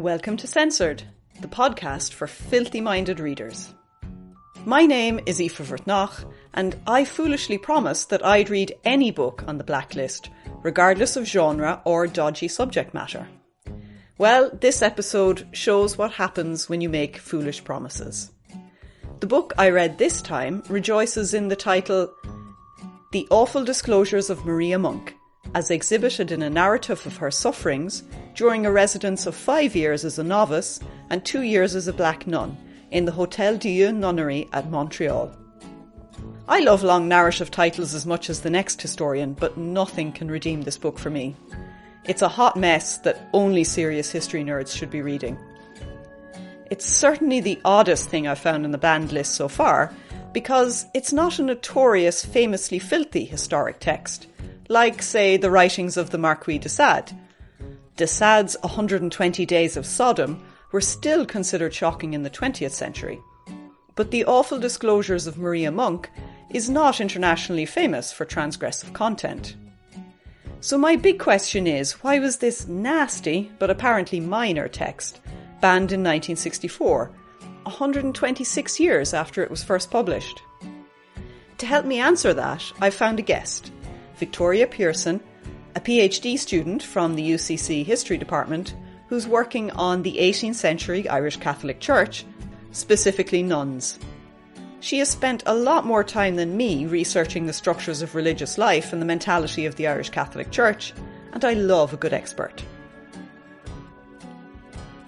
Welcome to Censored, the podcast for filthy-minded readers. My name is Aoife Vertnach, and I foolishly promised that I'd read any book on the blacklist, regardless of genre or dodgy subject matter. Well, this episode shows what happens when you make foolish promises. The book I read this time rejoices in the title The Awful Disclosures of Maria Monk, as exhibited in a narrative of her sufferings during a residence of 5 years as a novice and 2 years as a black nun in the Hôtel Dieu nunnery at Montreal. I love long narrative titles as much as the next historian, but nothing can redeem this book for me. It's a hot mess that only serious history nerds should be reading. It's certainly the oddest thing I've found in the banned list so far, because it's not a notorious, famously filthy historic text, like, say, the writings of the Marquis de Sade. De Sade's 120 Days of Sodom were still considered shocking in the 20th century. But The Awful Disclosures of Maria Monk is not internationally famous for transgressive content. So my big question is, why was this nasty, but apparently minor text banned in 1964, 126 years after it was first published? To help me answer that, I found a guest, Victoria Pearson, a PhD student from the UCC History Department, who's working on the 18th century Irish Catholic Church, specifically nuns. She has spent a lot more time than me researching the structures of religious life and the mentality of the Irish Catholic Church, and I love a good expert.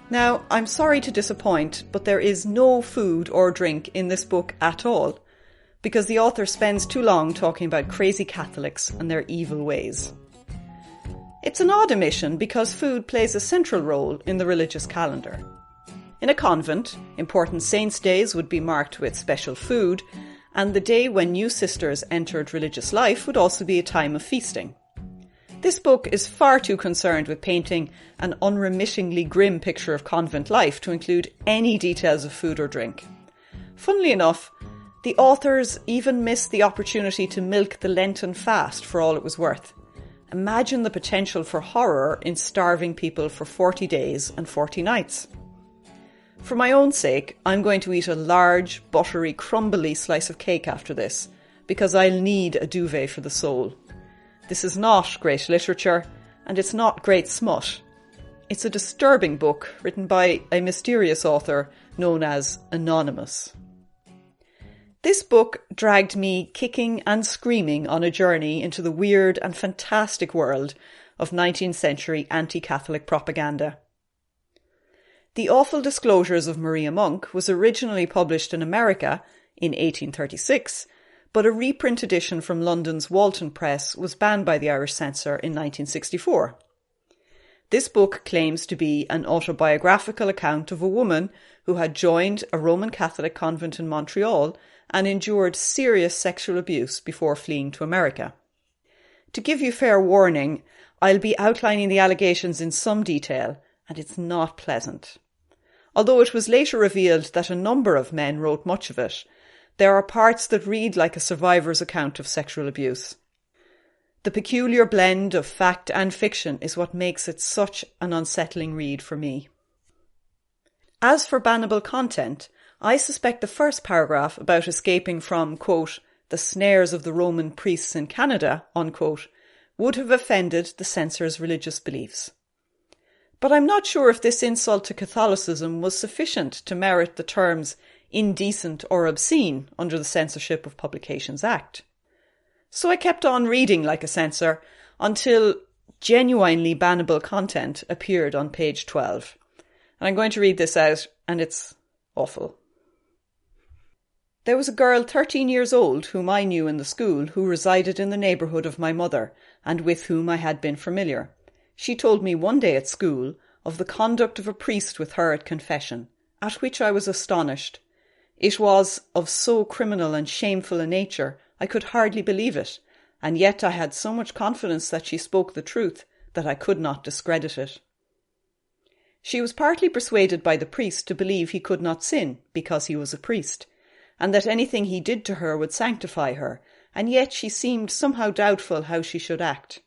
Now, I'm sorry to disappoint, but there is no food or drink in this book at all, because the author spends too long talking about crazy Catholics and their evil ways. It's an odd omission because food plays a central role in the religious calendar. In a convent, important saints' days would be marked with special food, and the day when new sisters entered religious life would also be a time of feasting. This book is far too concerned with painting an unremittingly grim picture of convent life to include any details of food or drink. Funnily enough, the authors even missed the opportunity to milk the Lenten fast for all it was worth. Imagine the potential for horror in starving people for 40 days and 40 nights. For my own sake, I'm going to eat a large, buttery, crumbly slice of cake after this, because I'll need a duvet for the soul. This is not great literature, and it's not great smut. It's a disturbing book written by a mysterious author known as Anonymous. This book dragged me kicking and screaming on a journey into the weird and fantastic world of 19th century anti-Catholic propaganda. The Awful Disclosures of Maria Monk was originally published in America in 1836, but a reprint edition from London's Walton Press was banned by the Irish censor in 1964. This book claims to be an autobiographical account of a woman who had joined a Roman Catholic convent in Montreal and endured serious sexual abuse before fleeing to America. To give you fair warning, I'll be outlining the allegations in some detail, and it's not pleasant. Although it was later revealed that a number of men wrote much of it, there are parts that read like a survivor's account of sexual abuse. The peculiar blend of fact and fiction is what makes it such an unsettling read for me. As for bannable content, I suspect the first paragraph about escaping from, quote, the snares of the Roman priests in Canada, unquote, would have offended the censor's religious beliefs. But I'm not sure if this insult to Catholicism was sufficient to merit the terms indecent or obscene under the Censorship of Publications Act. So I kept on reading like a censor until genuinely bannable content appeared on page 12. And I'm going to read this out, and it's awful. There was a girl 13 years old whom I knew in the school who resided in the neighbourhood of my mother and with whom I had been familiar. She told me one day at school of the conduct of a priest with her at confession, at which I was astonished. It was of so criminal and shameful a nature I could hardly believe it, and yet I had so much confidence that she spoke the truth that I could not discredit it. She was partly persuaded by the priest to believe he could not sin because he was a priest, and that anything he did to her would sanctify her, and yet she seemed somehow doubtful how she should act.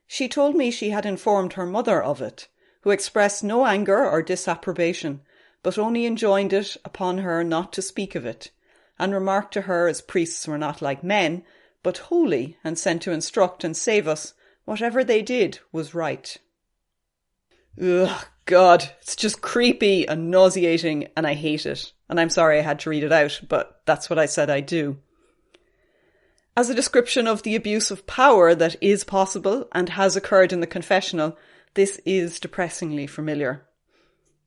She told me she had informed her mother of it, who expressed no anger or disapprobation, but only enjoined it upon her not to speak of it, and remarked to her as priests were not like men, but holy and sent to instruct and save us, whatever they did was right. Ugh, God, it's just creepy and nauseating, and I hate it. And I'm sorry I had to read it out, but that's what I said I'd do. As a description of the abuse of power that is possible and has occurred in the confessional, this is depressingly familiar.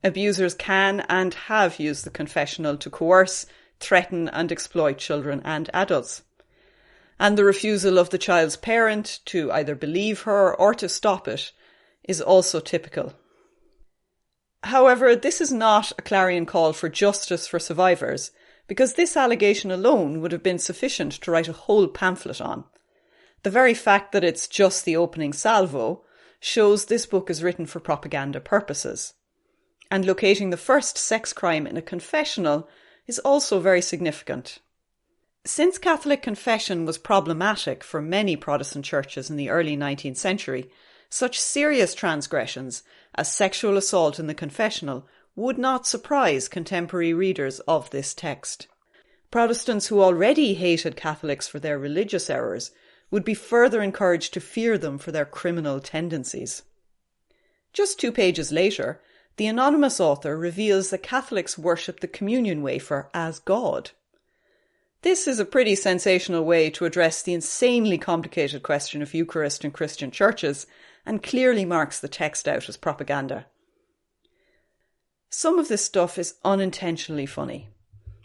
Abusers can and have used the confessional to coerce, threaten and exploit children and adults. And the refusal of the child's parent to either believe her or to stop it is also typical. However, this is not a clarion call for justice for survivors, because this allegation alone would have been sufficient to write a whole pamphlet on. The very fact that it's just the opening salvo shows this book is written for propaganda purposes. And locating the first sex crime in a confessional is also very significant. Since Catholic confession was problematic for many Protestant churches in the early 19th century, such serious transgressions as sexual assault in the confessional would not surprise contemporary readers of this text. Protestants who already hated Catholics for their religious errors would be further encouraged to fear them for their criminal tendencies. Just 2 pages later, the anonymous author reveals that Catholics worship the communion wafer as God. This is a pretty sensational way to address the insanely complicated question of Eucharist in Christian churches, and clearly marks the text out as propaganda. Some of this stuff is unintentionally funny.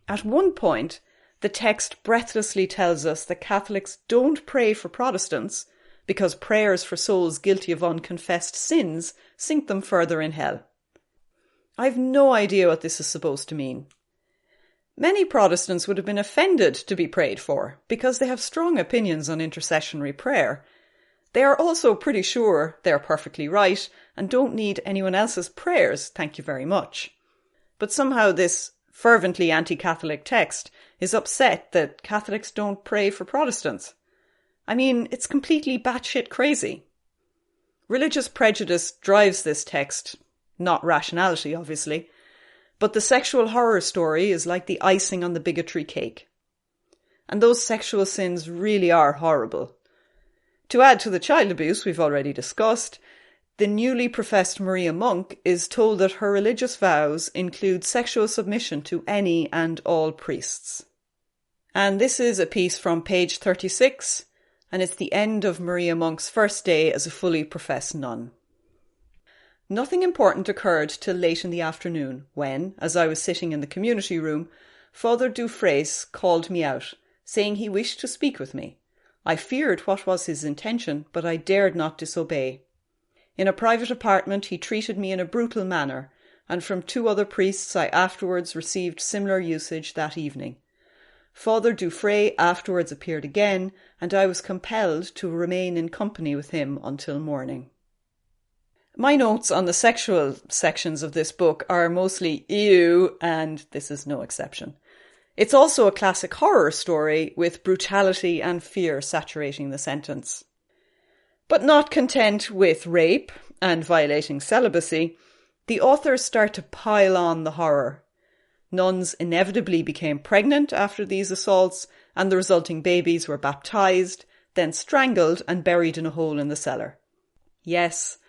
At one point, the text breathlessly tells us that Catholics don't pray for Protestants because prayers for souls guilty of unconfessed sins sink them further in hell. I've no idea what this is supposed to mean. Many Protestants would have been offended to be prayed for because they have strong opinions on intercessionary prayer. They are also pretty sure they're perfectly right and don't need anyone else's prayers, thank you very much. But somehow this fervently anti-Catholic text is upset that Catholics don't pray for Protestants. I mean, it's completely batshit crazy. Religious prejudice drives this text, not rationality, obviously, but the sexual horror story is like the icing on the bigotry cake. And those sexual sins really are horrible. To add to the child abuse we've already discussed, the newly professed Maria Monk is told that her religious vows include sexual submission to any and all priests. And this is a piece from page 36, and it's the end of Maria Monk's first day as a fully professed nun. Nothing important occurred till late in the afternoon when, as I was sitting in the community room, Father Dufresne called me out, saying he wished to speak with me. I feared what was his intention, but I dared not disobey. In a private apartment he treated me in a brutal manner, and from 2 other priests I afterwards received similar usage that evening. Father Dufresne afterwards appeared again, and I was compelled to remain in company with him until morning. My notes on the sexual sections of this book are mostly ew, and this is no exception. It's also a classic horror story with brutality and fear saturating the sentence. But not content with rape and violating celibacy, the authors start to pile on the horror. Nuns inevitably became pregnant after these assaults, and the resulting babies were baptized, then strangled and buried in a hole in the cellar. Yes,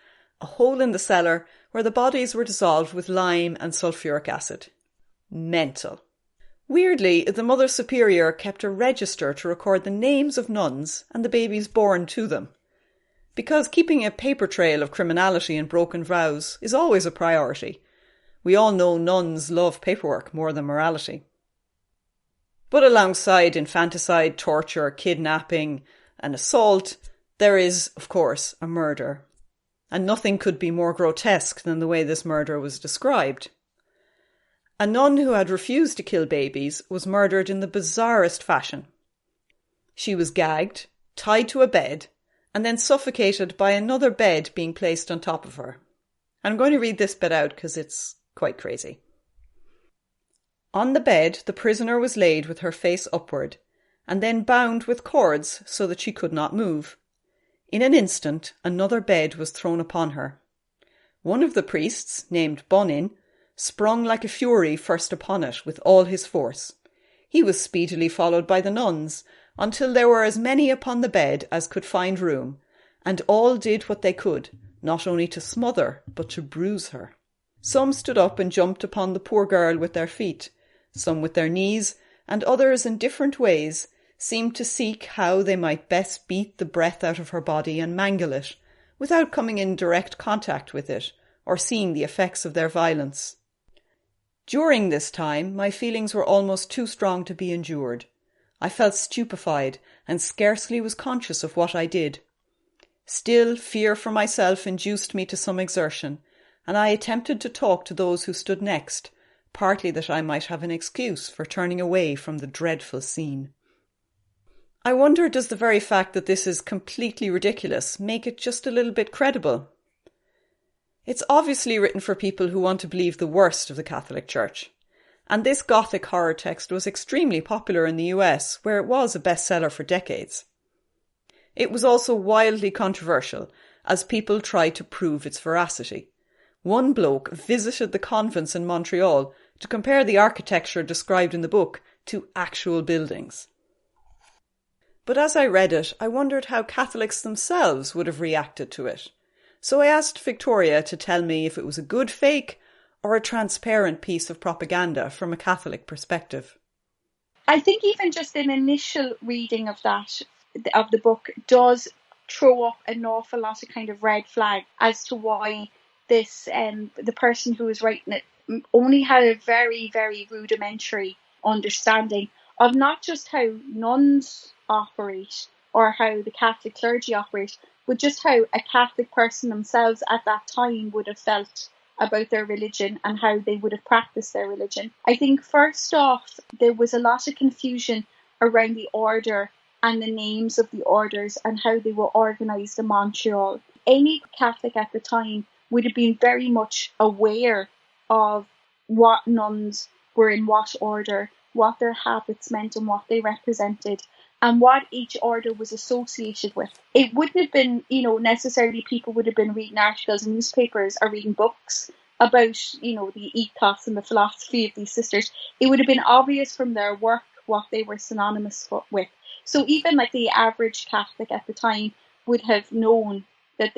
a hole in the cellar where the bodies were dissolved with lime and sulfuric acid. Mental. Weirdly, the Mother Superior kept a register to record the names of nuns and the babies born to them. Because keeping a paper trail of criminality and broken vows is always a priority. We all know nuns love paperwork more than morality. But alongside infanticide, torture, kidnapping and assault, there is, of course, a murder. And nothing could be more grotesque than the way this murder was described. A nun who had refused to kill babies was murdered in the bizarrest fashion. She was gagged, tied to a bed, and then suffocated by another bed being placed on top of her. I'm going to read this bit out because it's quite crazy. On the bed, the prisoner was laid with her face upward, and then bound with cords so that she could not move. In an instant, another bed was thrown upon her. One of the priests, named Bonin, sprung like a fury first upon it with all his force. He was speedily followed by the nuns, until there were as many upon the bed as could find room, and all did what they could, not only to smother, but to bruise her. Some stood up and jumped upon the poor girl with their feet, some with their knees, and others in different ways seemed to seek how they might best beat the breath out of her body and mangle it, without coming in direct contact with it, or seeing the effects of their violence. During this time, my feelings were almost too strong to be endured. I felt stupefied, and scarcely was conscious of what I did. Still, fear for myself induced me to some exertion, and I attempted to talk to those who stood next, partly that I might have an excuse for turning away from the dreadful scene. I wonder, does the very fact that this is completely ridiculous make it just a little bit credible? It's obviously written for people who want to believe the worst of the Catholic Church, and this Gothic horror text was extremely popular in the US, where it was a bestseller for decades. It was also wildly controversial, as people tried to prove its veracity. One bloke visited the convents in Montreal to compare the architecture described in the book to actual buildings. But as I read it, I wondered how Catholics themselves would have reacted to it. So I asked Victoria to tell me if it was a good fake or a transparent piece of propaganda from a Catholic perspective. I think even just an initial reading of the book does throw up an awful lot of kind of red flag as to why this the person who was writing it only had a very, very rudimentary understanding of not just how nuns operate or how the Catholic clergy operate, but just how a Catholic person themselves at that time would have felt about their religion and how they would have practiced their religion. I think first off, there was a lot of confusion around the order and the names of the orders and how they were organised in Montreal. Any Catholic at the time would have been very much aware of what nuns were in what order, what their habits meant and what they represented, and what each order was associated with. It wouldn't have been, necessarily people would have been reading articles in newspapers or reading books about, the ethos and the philosophy of these sisters. It would have been obvious from their work what they were synonymous with. So even like the average Catholic at the time would have known that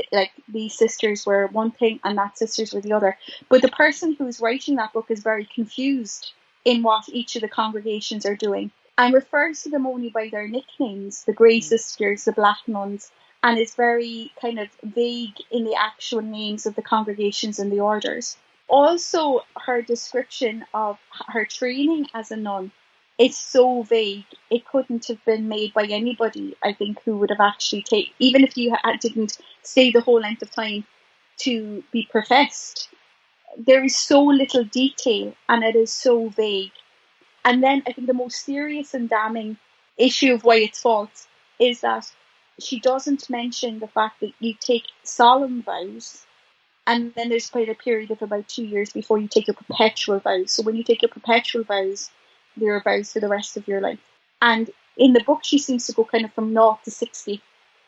these sisters were one thing and that sisters were the other. But the person who's writing that book is very confused in what each of the congregations are doing, and refers to them only by their nicknames, the Grey Sisters, the Black Nuns, and is very kind of vague in the actual names of the congregations and the orders. Also, her description of her training as a nun is so vague, it couldn't have been made by anybody, I think, who would have actually taken, even if you didn't stay the whole length of time to be professed. There is so little detail and it is so vague. And then I think the most serious and damning issue of why it's false is that she doesn't mention the fact that you take solemn vows, and then there's quite a period of about 2 years before you take your perpetual vows. So when you take your perpetual vows, they're vows for the rest of your life. And in the book, she seems to go kind of from 0 to 60.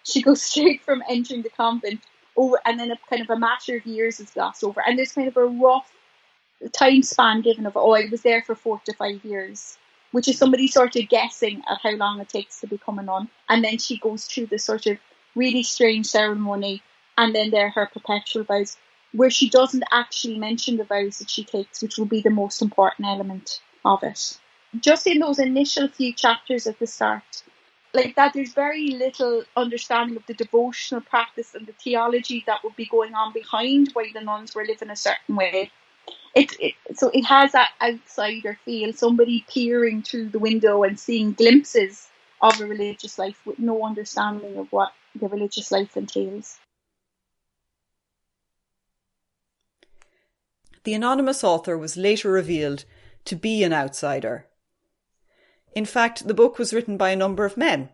She goes straight from entering the convent over, and then a matter of years is glossed over. And there's kind of a rough time span given of, I was there for 4 to 5 years, which is somebody sort of guessing at how long it takes to become a nun. And then she goes through this sort of really strange ceremony, and then there are her perpetual vows, where she doesn't actually mention the vows that she takes, which will be the most important element of it. Just in those initial few chapters at the start, like that, there's very little understanding of the devotional practice and the theology that would be going on behind why the nuns were living a certain way. So it has that outsider feel, somebody peering through the window and seeing glimpses of a religious life with no understanding of what the religious life entails. The anonymous author was later revealed to be an outsider. In fact, the book was written by a number of men,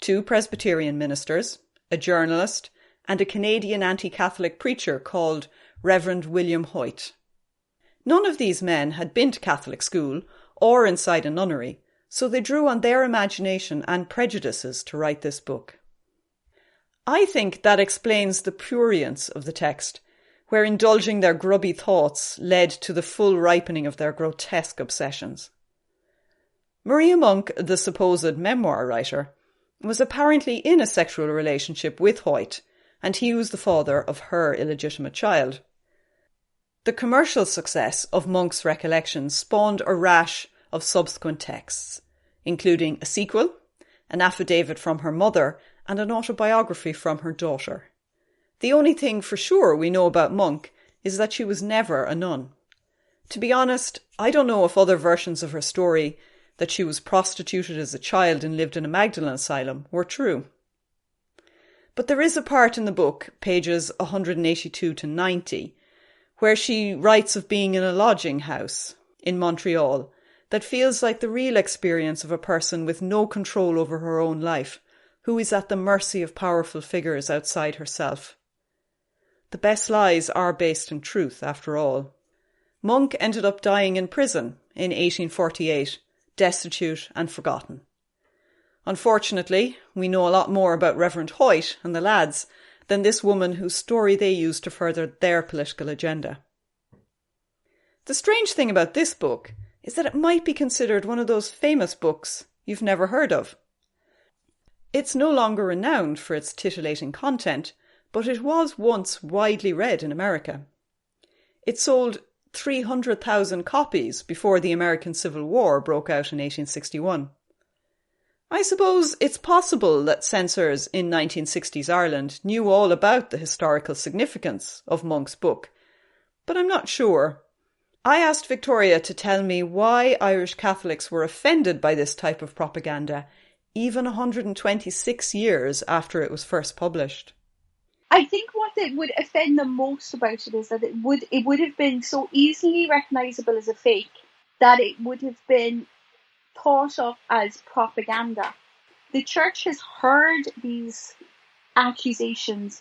2 Presbyterian ministers, a journalist, and a Canadian anti-Catholic preacher called Reverend William Hoyt. None of these men had been to Catholic school or inside a nunnery, so they drew on their imagination and prejudices to write this book. I think that explains the prurience of the text, where indulging their grubby thoughts led to the full ripening of their grotesque obsessions. Maria Monk, the supposed memoir writer, was apparently in a sexual relationship with Hoyt, and he was the father of her illegitimate child. The commercial success of Monk's recollections spawned a rash of subsequent texts, including a sequel, an affidavit from her mother, and an autobiography from her daughter. The only thing for sure we know about Monk is that she was never a nun. To be honest, I don't know if other versions of her story, that she was prostituted as a child and lived in a Magdalene asylum, were true. But there is a part in the book, pages 182 to 90, where she writes of being in a lodging house in Montreal that feels like the real experience of a person with no control over her own life, who is at the mercy of powerful figures outside herself. The best lies are based in truth, after all. Monk ended up dying in prison in 1848, destitute and forgotten. Unfortunately, we know a lot more about Reverend Hoyt and the lads than this woman whose story they used to further their political agenda. The strange thing about this book is that it might be considered one of those famous books you've never heard of. It's no longer renowned for its titillating content, but it was once widely read in America. It sold 300,000 copies before the American Civil War broke out in 1861. I suppose it's possible that censors in 1960s Ireland knew all about the historical significance of Monk's book, but I'm not sure. I asked Victoria to tell me why Irish Catholics were offended by this type of propaganda, even 126 years after it was first published. I think what it would offend them most about it is that it would have been so easily recognisable as a fake that it would have been thought of as propaganda. The church has heard these accusations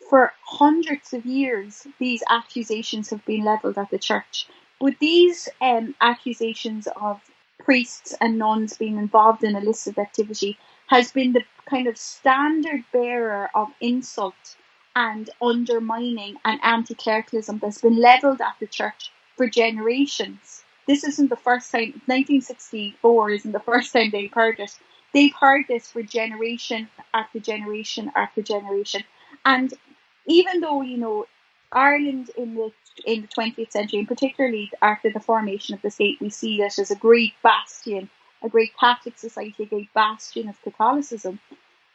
for hundreds of years. These accusations have been levelled at the church. But these accusations of priests and nuns being involved in illicit activity has been the kind of standard bearer of insult and undermining and anti-clericalism that's been levelled at the church for generations. This isn't the first time, 1964 isn't the first time they've heard it. They've heard this for generation after generation after generation. And even though, you know, Ireland in the 20th century, and particularly after the formation of the state, we see it as a great bastion, a great Catholic society, a great bastion of Catholicism.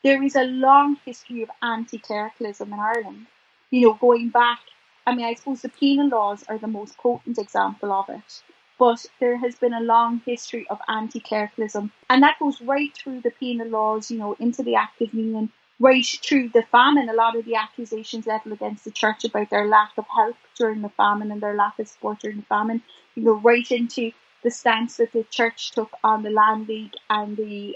There is a long history of anti-clericalism in Ireland. You know, going back, I mean, I suppose the penal laws are the most potent example of it. But there has been a long history of anti-clericalism. And that goes right through the penal laws, you know, into the Act of Union, right through the famine. A lot of the accusations levelled against the church about their lack of help during the famine and their lack of support during the famine, you know, right into the stance that the church took on the Land League and the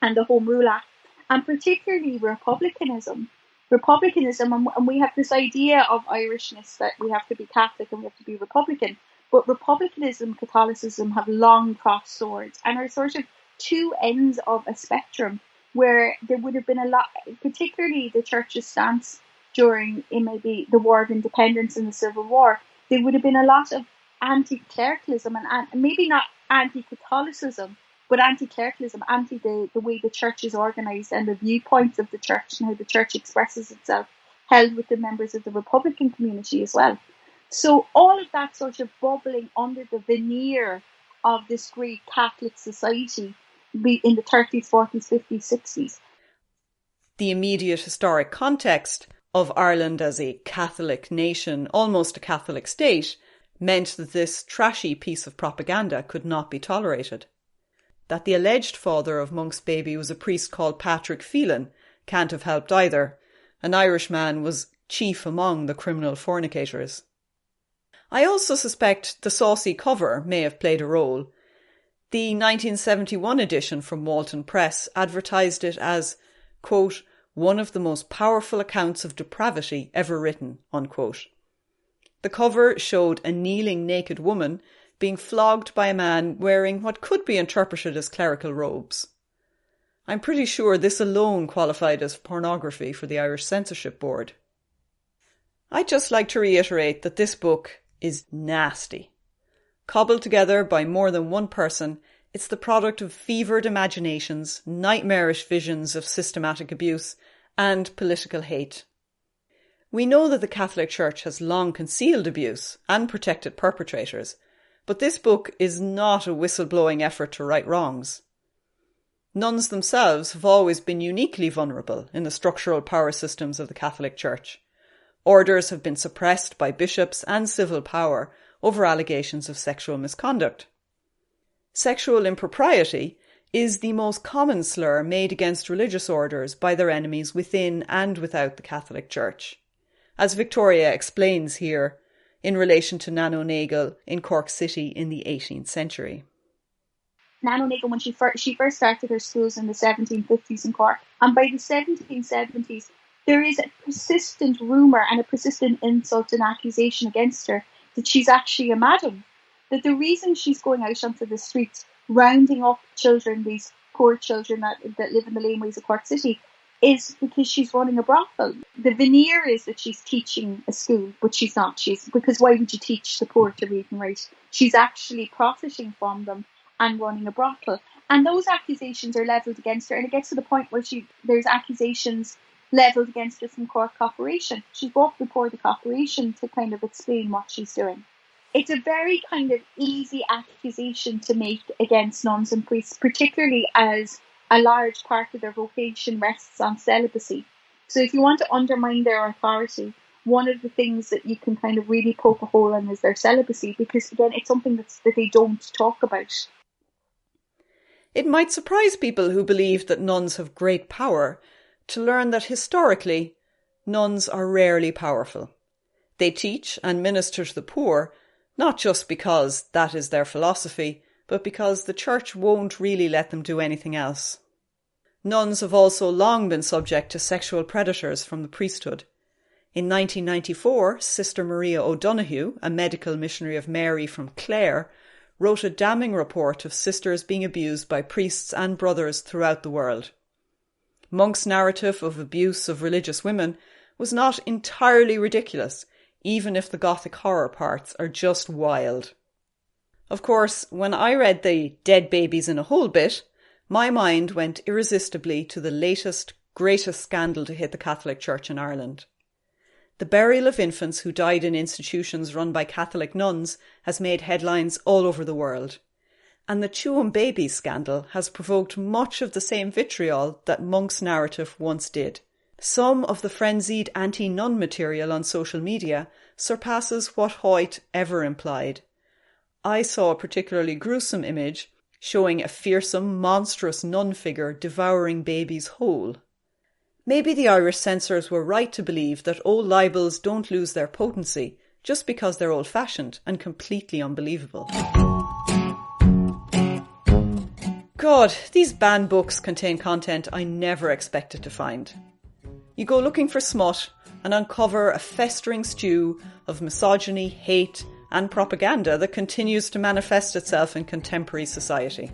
Home Rule Act, and particularly republicanism. And we have this idea of Irishness that we have to be Catholic and we have to be Republican. But republicanism, Catholicism have long crossed swords and are sort of two ends of a spectrum where there would have been a lot, particularly the church's stance during maybe the War of Independence and the Civil War. There would have been a lot of anti-clericalism and maybe not anti-Catholicism, but anti-clericalism, anti the way the church is organised and the viewpoints of the church and how the church expresses itself, held with the members of the Republican community as well. So all of that sort of bubbling under the veneer of this great Catholic society in the 30s, 40s, 50s, 60s. The immediate historic context of Ireland as a Catholic nation, almost a Catholic state, meant that this trashy piece of propaganda could not be tolerated. That the alleged father of Monk's baby was a priest called Patrick Phelan can't have helped either. An Irishman was chief among the criminal fornicators. I also suspect the saucy cover may have played a role. The 1971 edition from Walton Press advertised it as, quote, one of the most powerful accounts of depravity ever written, unquote. The cover showed a kneeling naked woman being flogged by a man wearing what could be interpreted as clerical robes. I'm pretty sure this alone qualified as pornography for the Irish Censorship Board. I'd just like to reiterate that this book is nasty. Cobbled together by more than one person, it's the product of fevered imaginations, nightmarish visions of systematic abuse, and political hate. We know that the Catholic Church has long concealed abuse and protected perpetrators, but this book is not a whistleblowing effort to right wrongs. Nuns themselves have always been uniquely vulnerable in the structural power systems of the Catholic Church. Orders have been suppressed by bishops and civil power over allegations of sexual misconduct. Sexual impropriety is the most common slur made against religious orders by their enemies within and without the Catholic Church, as Victoria explains here in relation to Nan O'Nagle in Cork City in the 18th century. Nan O'Nagle, when she first started her schools in the 1750s in Cork, and by the 1770s, there is a persistent rumour and a persistent insult and accusation against her that she's actually a madam. That the reason she's going out onto the streets, rounding up children, these poor children that live in the laneways of Cork City, is because she's running a brothel. The veneer is that she's teaching a school, but she's not. Because why would you teach the poor to read and write? She's actually profiting from them and running a brothel. And those accusations are levelled against her, and it gets to the point where there's accusations levelled against her from Cork Corporation. She's brought before the corporation to kind of explain what she's doing. It's a very kind of easy accusation to make against nuns and priests, particularly as a large part of their vocation rests on celibacy. So if you want to undermine their authority, one of the things that you can kind of really poke a hole in is their celibacy, because again, it's something that they don't talk about. It might surprise people who believe that nuns have great power to learn that historically, nuns are rarely powerful. They teach and minister to the poor, not just because that is their philosophy, but because the Church won't really let them do anything else. Nuns have also long been subject to sexual predators from the priesthood. In 1994, Sister Maria O'Donoghue, a medical missionary of Mary from Clare, wrote a damning report of sisters being abused by priests and brothers throughout the world. Monk's narrative of abuse of religious women was not entirely ridiculous, even if the Gothic horror parts are just wild. Of course, when I read the dead babies in a hole bit, my mind went irresistibly to the latest, greatest scandal to hit the Catholic Church in Ireland. The burial of infants who died in institutions run by Catholic nuns has made headlines all over the world. And the Tuam babies scandal has provoked much of the same vitriol that Monk's narrative once did. Some of the frenzied anti-nun material on social media surpasses what Hoyt ever implied. I saw a particularly gruesome image showing a fearsome, monstrous nun figure devouring babies whole. Maybe the Irish censors were right to believe that old libels don't lose their potency just because they're old-fashioned and completely unbelievable. God, these banned books contain content I never expected to find. You go looking for smut and uncover a festering stew of misogyny, hate, and propaganda that continues to manifest itself in contemporary society.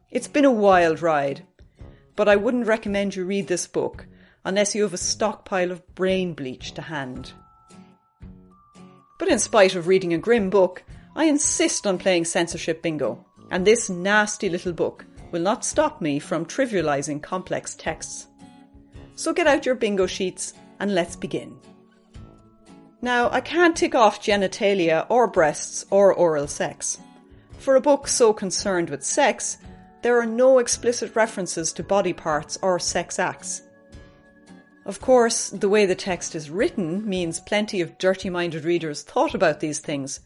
It's been a wild ride, but I wouldn't recommend you read this book unless you have a stockpile of brain bleach to hand. But in spite of reading a grim book, I insist on playing censorship bingo, and this nasty little book will not stop me from trivialising complex texts. So get out your bingo sheets and let's begin. Now, I can't tick off genitalia or breasts or oral sex. For a book so concerned with sex, there are no explicit references to body parts or sex acts. Of course, the way the text is written means plenty of dirty-minded readers thought about these things.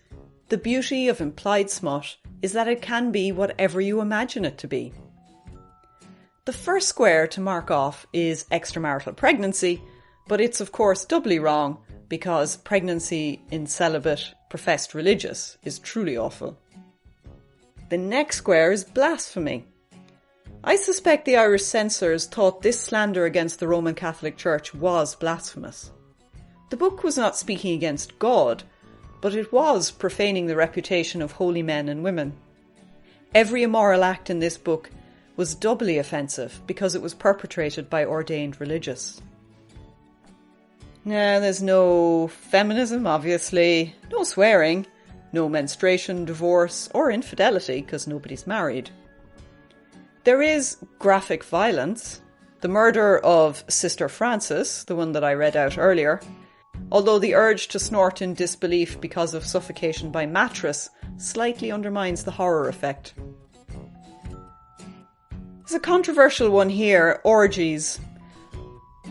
The beauty of implied smut is that it can be whatever you imagine it to be. The first square to mark off is extramarital pregnancy, but it's of course doubly wrong because pregnancy in celibate, professed religious is truly awful. The next square is blasphemy. I suspect the Irish censors thought this slander against the Roman Catholic Church was blasphemous. The book was not speaking against God, but it was profaning the reputation of holy men and women. Every immoral act in this book was doubly offensive because it was perpetrated by ordained religious. Now, there's no feminism, obviously, no swearing, no menstruation, divorce, or infidelity, because nobody's married. There is graphic violence, the murder of Sister Frances, the one that I read out earlier, although the urge to snort in disbelief because of suffocation by mattress slightly undermines the horror effect. There's a controversial one here, orgies.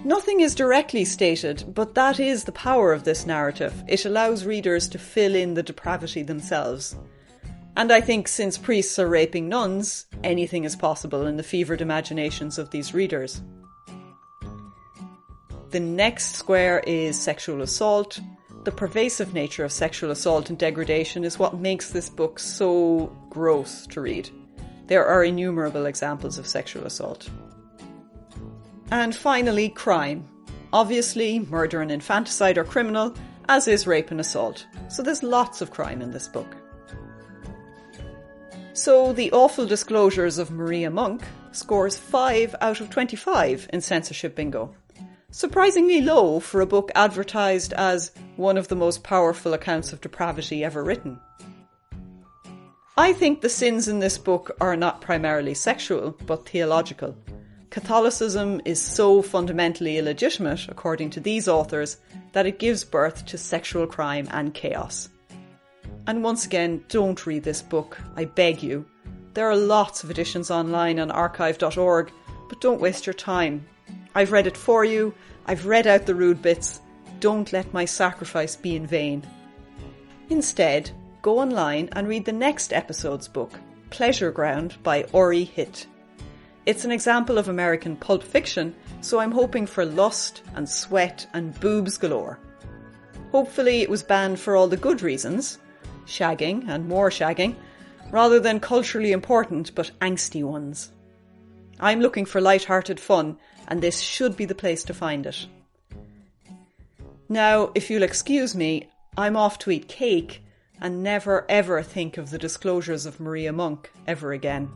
Nothing is directly stated, but that is the power of this narrative. It allows readers to fill in the depravity themselves. And I think since priests are raping nuns, anything is possible in the fevered imaginations of these readers. The next square is sexual assault. The pervasive nature of sexual assault and degradation is what makes this book so gross to read. There are innumerable examples of sexual assault. And finally, crime. Obviously, murder and infanticide are criminal, as is rape and assault. So there's lots of crime in this book. So the awful disclosures of Maria Monk scores 5 out of 25 in censorship bingo. Surprisingly low for a book advertised as one of the most powerful accounts of depravity ever written. I think the sins in this book are not primarily sexual, but theological. Catholicism is so fundamentally illegitimate, according to these authors, that it gives birth to sexual crime and chaos. And once again, don't read this book, I beg you. There are lots of editions online on archive.org, but don't waste your time. I've read it for you, I've read out the rude bits. Don't let my sacrifice be in vain. Instead, go online and read the next episode's book, Pleasure Ground by Ori Hitt. It's an example of American pulp fiction, so I'm hoping for lust and sweat and boobs galore. Hopefully it was banned for all the good reasons, shagging and more shagging, rather than culturally important but angsty ones. I'm looking for light-hearted fun, and this should be the place to find it. Now, if you'll excuse me, I'm off to eat cake and never ever think of the disclosures of Maria Monk ever again.